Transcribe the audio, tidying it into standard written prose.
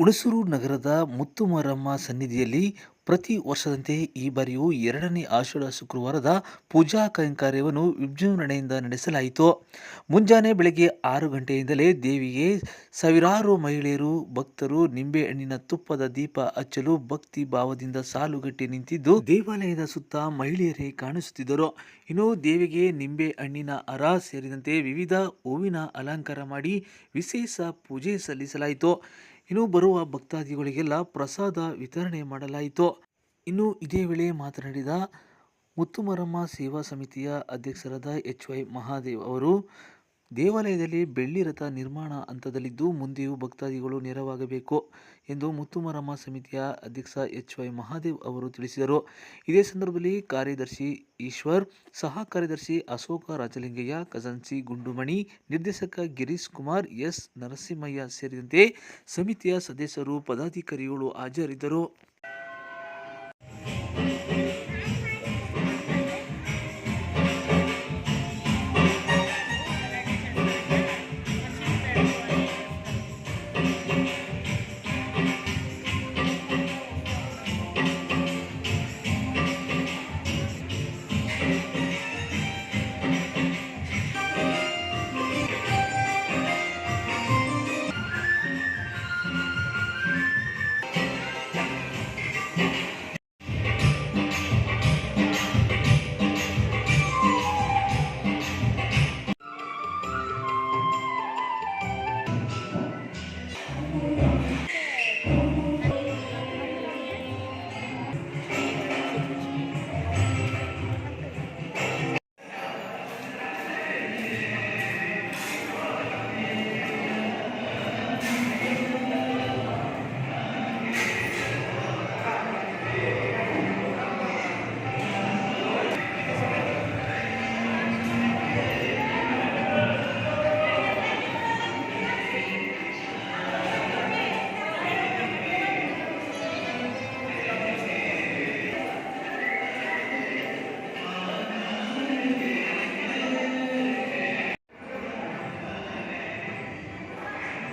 ಹುಣಸೂರು ನಗರದ ಮುತ್ತುಮಾರಮ್ಮ ಸನ್ನಿಧಿಯಲ್ಲಿ ಪ್ರತಿ ವರ್ಷದಂತೆ ಈ ಬಾರಿಯೂ 2ನೇ ಆಷಾಢ ಶುಕ್ರವಾರದ ಪೂಜಾ ಕೈಂಕರ್ಯವನ್ನು ವಿಜೃಂಭಣೆಯಿಂದ ನಡೆಸಲಾಯಿತು. ಮುಂಜಾನೆ ಬೆಳಗ್ಗೆ 6 ಗಂಟೆಯಿಂದಲೇ ದೇವಿಗೆ ಸಾವಿರಾರು ಮಹಿಳೆಯರು, ಭಕ್ತರು ನಿಂಬೆಹಣ್ಣಿನ ತುಪ್ಪದ ದೀಪ ಹಚ್ಚಲು ಭಕ್ತಿ ಭಾವದಿಂದ ಸಾಲುಗಟ್ಟಿ ನಿಂತಿದ್ದು, ದೇವಾಲಯದ ಸುತ್ತ ಮಹಿಳೆಯರೇ ಕಾಣಿಸುತ್ತಿದ್ದರು. ಇನ್ನು ದೇವಿಗೆ ನಿಂಬೆ ಹಣ್ಣಿನ ಹಾರ ಸೇರಿದಂತೆ ವಿವಿಧ ಹೂವಿನ ಅಲಂಕಾರ ಮಾಡಿ ವಿಶೇಷ ಪೂಜೆ ಸಲ್ಲಿಸಲಾಯಿತು. ಇನ್ನು ಬರುವ ಭಕ್ತಾದಿಗಳಿಗೆಲ್ಲ ಪ್ರಸಾದ ವಿತರಣೆ ಮಾಡಲಾಯಿತು. ಇನ್ನು ಇದೇ ವೇಳೆ ಮಾತನಾಡಿದ ಮುತ್ತುಮಾರಮ್ಮ ಸೇವಾ ಸಮಿತಿಯ ಅಧ್ಯಕ್ಷರಾದ ಎಚ್.ವೈ. ಮಹಾದೇವ್ ಅವರು, ದೇವಾಲಯದಲ್ಲಿ ಬೆಳ್ಳಿ ರಥ ನಿರ್ಮಾಣ ಹಂತದಲ್ಲಿದ್ದು ಮುಂದೆಯೂ ಭಕ್ತಾದಿಗಳು ನೆರವಾಗಬೇಕು ಎಂದು ಮುತ್ತುಮಾರಮ್ಮ ಸಮಿತಿಯ ಅಧ್ಯಕ್ಷ ಎಚ್.ವೈ. ಮಹಾದೇವ್ ಅವರು ತಿಳಿಸಿದರು. ಇದೇ ಸಂದರ್ಭದಲ್ಲಿ ಕಾರ್ಯದರ್ಶಿ ಈಶ್ವರ್, ಸಹ ಕಾರ್ಯದರ್ಶಿ ಅಶೋಕ ರಾಜಲಿಂಗಯ್ಯ, ಖಜಾಂಚಿ ಗುಂಡುಮಣಿ, ನಿರ್ದೇಶಕ ಗಿರೀಶ್ ಕುಮಾರ್, ಎಸ್. ನರಸಿಂಹಯ್ಯ ಸೇರಿದಂತೆ ಸಮಿತಿಯ ಸದಸ್ಯರು, ಪದಾಧಿಕಾರಿಗಳು ಹಾಜರಿದ್ದರು.